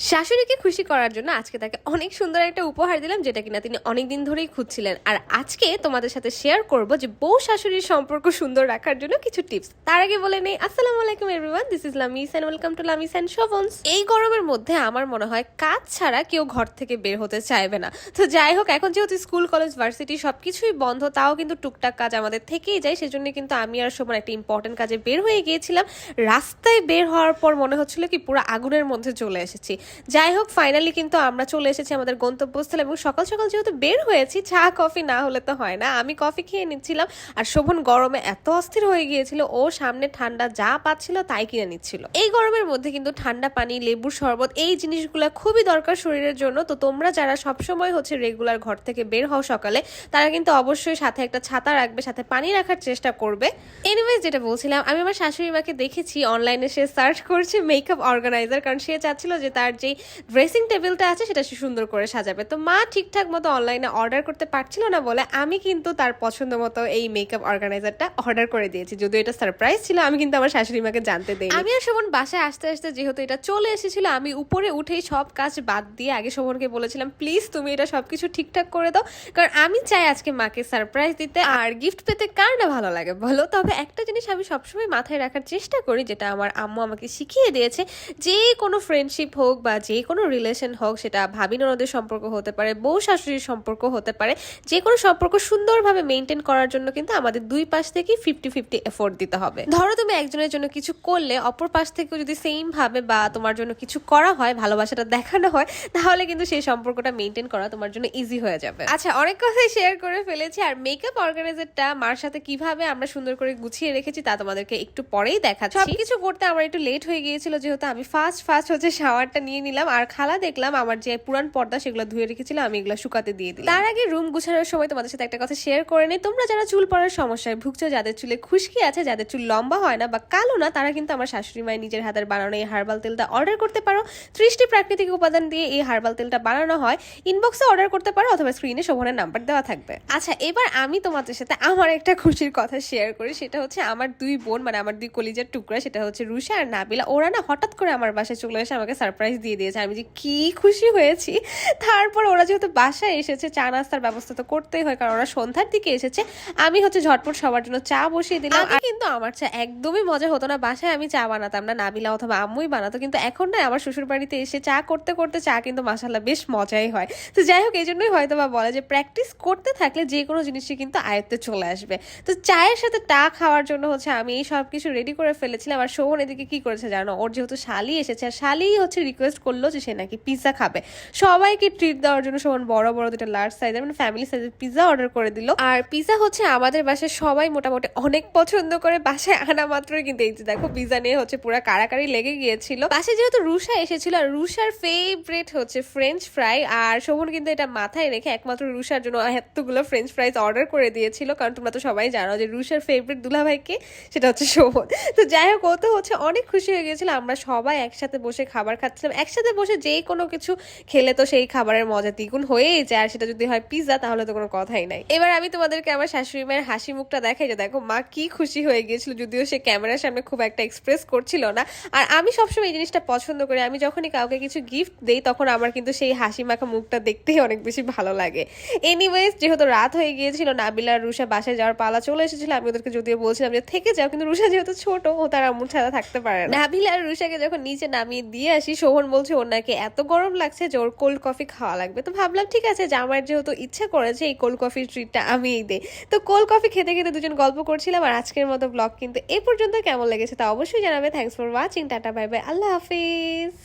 শাশুড়িকে খুশি করার জন্য আজকে তাকে অনেক সুন্দর একটা উপহার দিলাম, যেটা কিনা তিনি অনেকদিন ধরেই খুঁজছিলেন। আর আজকে তোমাদের সাথে শেয়ার করব যে বউ শাশুড়ির সম্পর্ক সুন্দর রাখার জন্য কিছু টিপস। তার আগে বলে নেই, আসসালামু আলাইকুম everyone, this is Lamis and welcome to Lamis and শোভনস। এই গরমের মধ্যে আমার মনে হয় কাজ ছাড়া কেউ ঘর থেকে বের হতে চাইবে না। তো যাই হোক, এখন যেহেতু স্কুল কলেজ ভার্সিটি সবকিছুই বন্ধ, তাও কিন্তু টুকটাক কাজ আমাদের থেকেই যায়। সেজন্য কিন্তু আমি আর শোভন একটা ইম্পর্টেন্ট কাজে বের হয়ে গিয়েছিলাম। রাস্তায় বের হওয়ার পর মনে হচ্ছিল কি পুরো আগুনের মধ্যে চলে এসেছি। যাই হোক, ফাইনালি কিন্তু আমরা চলে এসেছি আমাদের গন্তব্যস্থলে। এবং সকাল সকাল যেহেতু বের হয়েছি, চা কফি না হলে তো হয় না, আমি কফি খেয়ে নিচ্ছিলাম। আর শোভন গরমে এত অস্থির হয়ে গিয়েছিল, ও সামনে ঠান্ডা যা পাচ্ছিল তাই কিনে নিচ্ছিল। এই গরমের মধ্যে কিন্তু ঠান্ডা পানি, লেবুর শরবত, এই জিনিসগুলো খুবই দরকার শরীরের জন্য। তো তোমরা যারা সবসময় হচ্ছে রেগুলার ঘর থেকে বের হও সকালে, তারা কিন্তু অবশ্যই সাথে একটা ছাতা রাখবে, সাথে পানি রাখার চেষ্টা করবে। এনিওয়েজ, যেটা বলছিলাম, আমি আমার শাশুড়ি মাকে দেখেছি অনলাইনে সে সার্চ করছে মেকআপ অর্গানাইজার, কারণ সে চাচ্ছিল যে তার যে ড্রেসিং টেবিলটা আছে সেটা সে সুন্দর করে সাজাবে। তো মা ঠিকঠাক মতো অনলাইনে অর্ডার করতে পারছিল না বলে আমি কিন্তু তার পছন্দ মতো এই মেকআপ অর্গানাইজারটা অর্ডার করে দিয়েছি। যদিও এটা সারপ্রাইজ ছিল, আমি কিন্তু আমার শাশুড়ি মাকে জানতে দেই। আমি আর শোভন বাসায় আসতে আসতে যেহেতু এটা চলে এসেছিল, আমি উপরে উঠেই সব কাজ বাদ দিয়ে আগে শোভনকে বলেছিলাম, প্লিজ তুমি এটা সবকিছু ঠিকঠাক করে দাও, কারণ আমি চাই আজকে মাকে সারপ্রাইজ দিতে। আর গিফট পেতে কার না ভালো লাগে বলো। তবে একটা জিনিস আমি সবসময় মাথায় রাখার চেষ্টা করি, যেটা আমার আম্মু আমাকে শিখিয়ে দিয়েছে, যে কোনো ফ্রেন্ডশিপ হোক বা যে কোনো রিলেশন হোক, সেটা ভাবি ননদের সম্পর্ক হতে পারে, বউ শাশুড়ির সম্পর্ক হতে পারে, যে কোনো সম্পর্ক সুন্দরভাবে মেনটেন করার জন্য কিন্তু আমাদের দুই পাশ থেকে 50-50 এফোর্ট দিতে হবে। ধরো তুমি একজনের জন্য কিছু করলে, অপর পাশ থেকেও যদি সেম ভাবে বা তোমার জন্য কিছু করা হয়, ভালোবাসাটা দেখানো হয়, তাহলে কিন্তু সেই সম্পর্কটা মেনটেন করা তোমার জন্য ইজি হয়ে যাবে। আচ্ছা, অনেক কথাই শেয়ার করে ফেলেছি। আর মেকআপ অর্গানাইজারটা মার সাথে কিভাবে আমরা সুন্দর করে গুছিয়ে রেখেছি তা তোমাদেরকে একটু পরেই দেখাচ্ছি। সবকিছু করতে আমার একটু লেট হয়ে গিয়েছিল, যেহেতু আমি ফার্স্ট হচ্ছে শাওয়ারটা নিয়ে নিলাম। আর খালা দেখলাম আমার যে পুরান পর্দা সেগুলো ধুয়ে রেখেছিলাম, আমি এগুলো শুকাতে দিয়ে দিলাম। তার আগে রুম গুছানোর সময় তোমাদের সাথে একটা কথা শেয়ার করে নেই। তোমরা যারা চুল পড়ার সমস্যায় ভুগছো, যাদের চুলে খুশকি আছে, যাদের চুল লম্বা হয় না বা কালো না, তারা কিন্তু আমার শাশুড়ি মায়ের নিজের হাতের বানানো এই হার্বাল তেলটা অর্ডার করতে পারো। 30টি প্রাকৃতিক উপাদান দিয়ে এই হার্বাল তেলটা বানানো হয়। ইনবক্সে অর্ডার করতে পারো অথবা স্ক্রিনে শোভনের নাম্বার দেওয়া থাকবে। আচ্ছা, এবার আমি তোমাদের সাথে আমার একটা খুশির কথা শেয়ার করি। সেটা হচ্ছে আমার দুই বোন, মানে আমার দুই কলিজার টুকরা, সেটা হচ্ছে রুষা আর নাবিলা। ওরা না হঠাৎ করে আমার বাসায় চলে এসে আমাকে সারপ্রাইজ দিয়ে দিয়েছে। আমি যে কি খুশি হয়েছি। তারপর ওরা যেহেতু বাসায় এসেছে, চা নাস্তার ব্যবস্থা তো করতেই হয়, কারণ ওরা সন্ধ্যার দিকে এসেছে। আমি হচ্ছে ঝটপট সবার জন্য চা বসিয়ে দিলাম। আর কিন্তু আমার চা একদমই মজা হতো না, বাসায় আমি চা বানাতাম না, নাবিলা অথবা আম্মুই বানাতো। কিন্তু এখন না, আমার শ্বশুর বাড়িতে এসে চা করতে করতে চা কিন্তু মাশাআল্লাহ বেশ মজাই হয়। তো যাই হোক, এই জন্যই হয়তো বা বলে যে প্র্যাকটিস করতে থাকলে যে কোনো জিনিসই কিন্তু আয়ত্তে চলে আসবে। তো চায়ের সাথে টা খাওয়ার জন্য হচ্ছে আমি এই সব কিছু রেডি করে ফেলেছিলাম। আর শোভন এদিকে কি করেছে জানো, ওর যেহেতু শালি এসেছে, আর শালি হচ্ছে রিকোয়েস্ট করলো যে সে নাকি পিৎজা খাবে। সবাইকে ট্রিট দেওয়ার জন্য শোভন বড় বড় দুটো লার্জ সাইজের, মানে ফ্যামিলি সাইজের পিৎজা অর্ডার করে দিল। আর পিৎজা হচ্ছে আমাদের বাসায় সবাই মোটামুটি অনেক পছন্দ করে। বাসায় আনা মাত্রই কিন্তু এই যে দেখো, পিৎজা নিয়ে হচ্ছে পুরো কারাকারি লেগে গিয়েছিল। বাসায় যেহেতু রুষা এসেছিল, আর রুষার ফেভারিট হচ্ছে ফ্রেঞ্চ ফ্রাই, আর শোভন কিন্তু এটা মাথায় রেখে একমাত্র রুষার জন্য এতগুলো ফ্রেঞ্চ ফ্রাইজ অর্ডার করে দিয়েছিল। কারণ তোমরা তো সবাই জানো যে রুষার ফেভারিট দুলাভাইকে, সেটা হচ্ছে শোভন। তো যাই হোক, ও তো হচ্ছে অনেক খুশি হয়ে গিয়েছিল। আমরা সবাই একসাথে বসে খাবার খাচ্ছিলাম। একসাথে বসে যে কোনো কিছু খেলে তো সেই খাবারের মজা দ্বিগুণ হয়েই যায়, আর সেটা যদি হয় পিৎজা, তাহলে তো কোনো কথাই নাই। এবার আমি তোমাদেরকে আমার শাশুড়ি মায়ের হাসি মুখটা দেখাই, যে দেখো মা কি খুশি হয়ে গিয়েছিল, যদিও সে ক্যামেরার সামনে খুব একটা এক্সপ্রেস করছিল না। আর আমি সবসময় এই জিনিসটা পছন্দ করি, আমি যখনই কাউকে কিছু গিফট দেই, তখন আমার কিন্তু সেই হাসি মাখা মুখটা দেখতেই অনেক বেশি ভালো লাগে। এনিওয়েজ, যেহেতু রাত হয়ে গিয়েছিল, নাবিলা আর রুষা বাসায় যাওয়ার পালা চলে এসেছিল। আমি ওদেরকে যদিও বলছিলাম যে থেকে যাও, কিন্তু রুষা যেহেতু ছোট, ও তার আম্মুর ছাড়া থাকতে পারে না। নাবিলা আর রুষাকে যখন নিচে নামিয়ে দিয়ে আসি, শোভন বলছে ওর নাকি এত গরম লাগছে যে ওর কোল্ড কফি খাওয়া লাগবে। তো ভাবলাম ঠিক আছে, যে আমার যেহেতু ইচ্ছা করেছে, এই কোল্ড কফির ট্রিটটা আমিই দেই। তো কোল্ড কফি খেতে খেতে দুজন গল্প করছিলাম। আর আজকের মতো ব্লগ কিন্তু এ পর্যন্ত। কেমন লেগেছে তা অবশ্যই জানাবে। Thanks for watching. Tata, bye bye, Allah Hafiz.